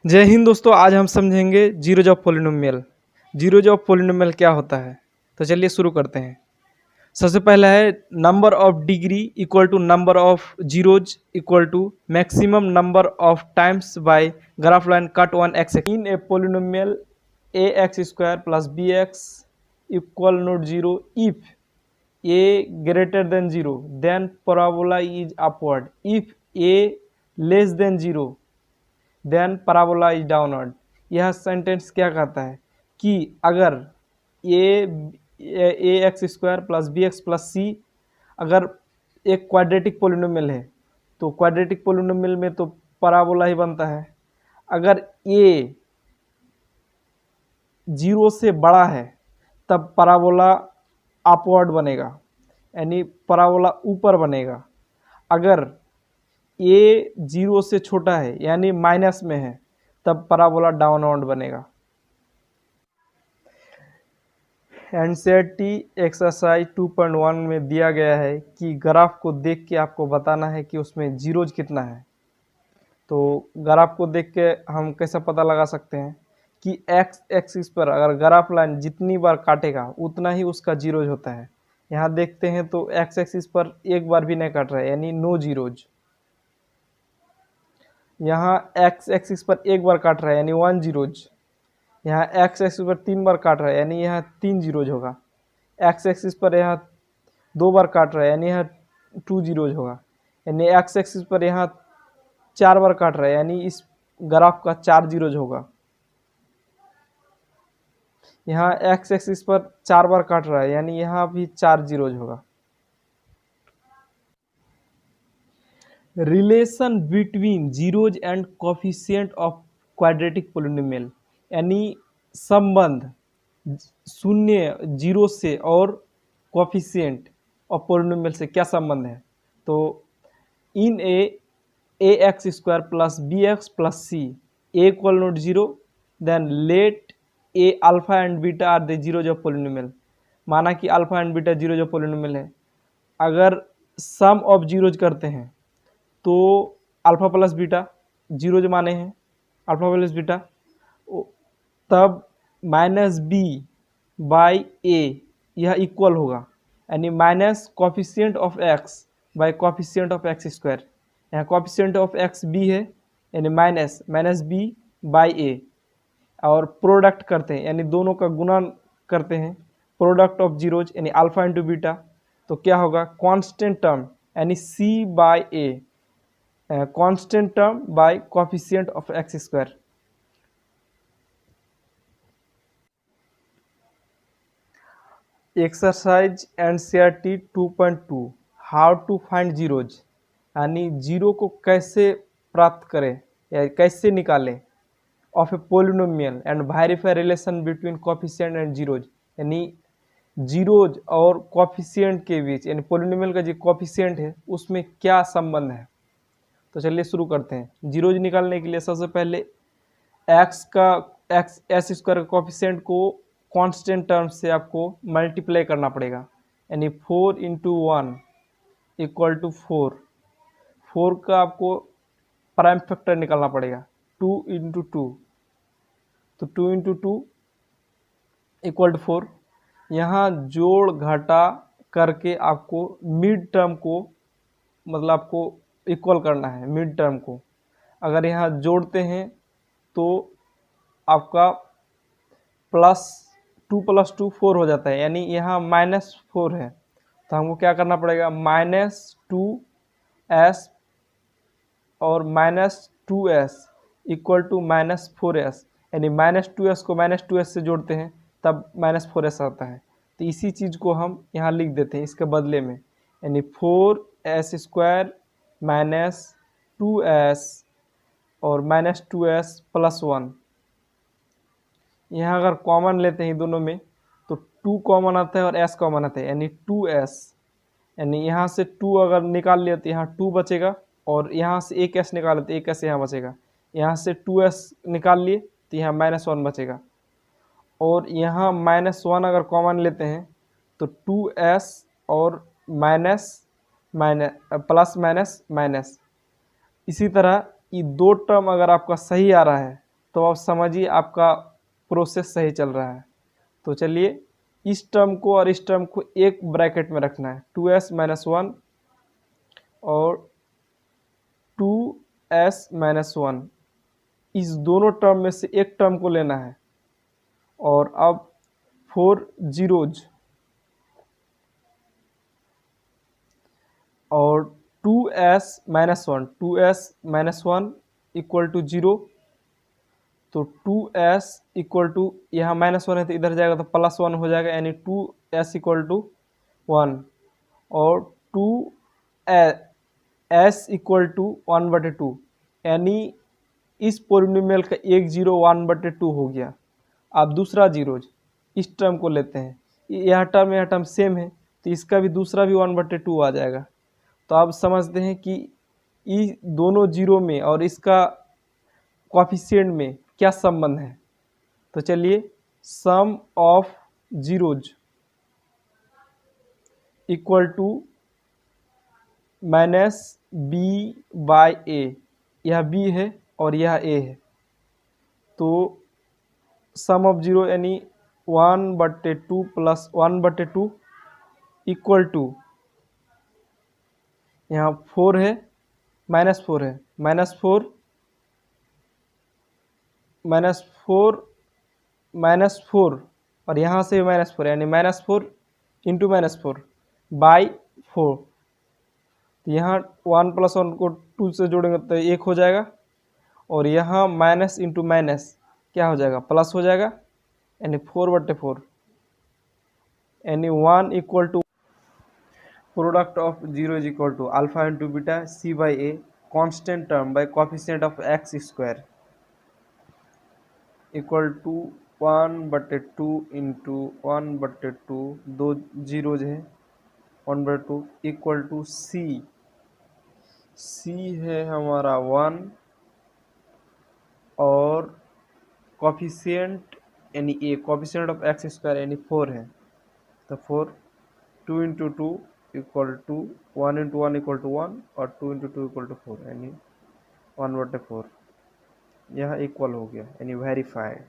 जय हिंद दोस्तों। आज हम समझेंगे zeros of polynomial. Zeros of polynomial क्या होता है, तो चलिए शुरू करते हैं। सबसे पहला है number of degree equal to number of zeros equal to maximum number of times by graph line cut one X in a polynomial A X square plus B X equal not zero if a greater than 0 then parabola is upward, if a less than 0 then parabola is downward। यह sentence क्या कहता है कि अगर A X square plus B X plus C अगर एक quadratic polynomial है तो क्वाड्रेटिक पोलिनोमियल में तो parabola ही बनता है। अगर a 0 से बड़ा है तब parabola अपवर्ड बनेगा, यानी parabola ऊपर बनेगा। अगर a 0 से छोटा है यानी माइनस में है तब parabola डाउनवर्ड बनेगा। एनसीईआरटी एक्सरसाइज 2.1 में दिया गया है कि ग्राफ को देख के आपको बताना है कि उसमें जीरोज कितना है। तो ग्राफ को देख के हम कैसे पता लगा सकते हैं कि एक्स एक्सिस पर अगर ग्राफ लाइन जितनी बार काटेगा उतना ही उसका जीरोज होता है। यहाँ देखते हैं तो एक्स एक्सिस पर एक बार भी नहीं काट रहा है यानी नो जीरोज। यहाँ एक्स एक्सिस पर एक बार काट रहा है यानी 1 जीरोज। यहाँ एक्स एक्सिस पर 3 बार काट रहा है यानी यहाँ 3 जीरोज होगा। एक्स एक्सिस पर यहाँ 2 बार काट रहा है यानी यहाँ 2 जीरोज होगा। यानी एक्स एक्सिस पर यहाँ 4 बार काट रहा है यानी इस ग्राफ का 4 जीरोज होगा। यहाँ एक्स एक्सिस पर 4 बार काट रहा है यानी यहाँ भी 4 जीरोज होगा। Relation between zeros and coefficient of quadratic polynomial, यानी संबंध शून्य जीरो से और कोफिशिएंट ऑफ पोलिनोमियल से क्या संबंध है। तो in A X square plus B X plus C A equal not zero then let A alpha and beta are the zeros of polynomial. माना कि alpha and beta zeros of polynomial है। अगर सम of zeros करते हैं तो alpha plus beta zeros माने हैं, alpha plus beta, तब माइनस बी बाई ए यह इक्वल होगा, यानी minus coefficient of x by coefficient of X square. यहाँ कोफिशिएंट ऑफ एक्स बी है यानी माइनस बी बाई ए, और प्रोडक्ट करते हैं यानी दोनों का गुणा करते हैं, प्रोडक्ट ऑफ जीरोज यानी अल्फा इंटू बीटा, तो क्या होगा कांस्टेंट टर्म यानी C by A, constant term by coefficient of X square. Exercise NCERT 2.2 how to find zeros, यानी जीरो को कैसे प्राप्त करें या कैसे निकालें of A polynomial and verify relation between coefficient and zeros, यानी जीरोज और कोफिशिएंट के बीच यानी पोलिनोमियल का जो कोफिशिएंट है उसमें क्या संबंध है। तो चलिए शुरू करते हैं। जीरोज निकालने के लिए सबसे पहले एक्स एस स्क्वायर का कोफिशिएंट को कांस्टेंट टर्म से आपको मल्टीप्लाई करना पड़ेगा, यानी 4 इंटू 1 इक्वल टू 4 का आपको प्राइम फैक्टर निकालना पड़ेगा 2 इंटू 2, तो 2 इंटू 2 इक्वल टू 4। यहाँ जोड़ घटा करके आपको मिड टर्म को मतलब आपको इक्वल करना है मिड टर्म को। अगर यहाँ जोड़ते हैं तो आपका +2 + 2 4 हो जाता है, यानी यहाँ -4 है, तो हमको क्या करना पड़ेगा -2s और -2s इक्वल टू -4s, यानी -2s को -2s से जोड़ते हैं तब -4s आता है। तो इसी चीज़ को हम यहाँ लिख देते हैं इसके बदले में, यानी 4s स्क्वायर -2s और -2s + 1। यहाँ अगर कॉमन लेते हैं दोनों में तो 2 कॉमन आता है और s कॉमन आता है, यानी 2s, यानी यहाँ से 2 अगर निकाल लिया तो यहाँ 2 बचेगा, और यहाँ से एक s निकाले तो एक s यहाँ बचेगा। यहाँ से 2s निकाल लिए तो यहाँ -1 बचेगा, और यहाँ -1 अगर कॉमन लेते हैं तो 2s और प्लस माइनस। इसी तरह ये दो टर्म अगर आपका सही आ रहा है तो आप समझिए आपका प्रोसेस सही चल रहा है। तो चलिए इस टर्म को और इस टर्म को एक ब्रैकेट में रखना है, 2s माइनस 1 और 2s माइनस 1, इस दोनों टर्म में से एक टर्म को लेना है। और अब 4 जीरोज और 2s माइनस 1 इक्वल टू 0। तो 2s इक्वल टू, यहाँ माइनस 1 है तो इधर जाएगा तो प्लस 1 हो जाएगा, यानी 2s इक्वल टू 1 और 2s इक्वल टू 1/2, यानी इस पोलिनोमियल का एक जीरो 1/2 हो गया। आप दूसरा जीरो इस टर्म को लेते हैं, यह टर्म सेम है तो इसका भी दूसरा भी 1/2 आ जाएगा। तो आप समझते हैं कि इस दोनों जीरो में और इसका कोएफिशिएंट में क्या संबंध है। तो चलिए sum of zeros equal to minus B by A, यह बी है और यह ए है। तो सम ऑफ जीरो यानी 1/2 प्लस 1/2 इक्वल टू, यहाँ 4 है -4 है, -4 -4 और यहाँ से -4 यानी -4 इंटू -4 बाई 4। तो यहाँ 1 + 1 को 2 से जोड़ेंगे तो 1 हो जाएगा और यहाँ माइनस इंटू माइनस क्या हो जाएगा, प्लस हो जाएगा, यानी 4/4 यानी 1 equal to product of 0 is equal to alpha into beta c by A constant term by coefficient of x square equal to 1/2 into 1/2, दो जीरोज है 1/2 इक्वल टू c है हमारा 1 और कोफिशिएंट यानी A coefficient of x square यानी 4 है। तो 4 2 into 2 equal to 1 into 1 equal to 1 और 2 इंटू 2 इक्वल टू 4 यानी 1/4, यह इक्वल हो गया यानी वेरीफाइड।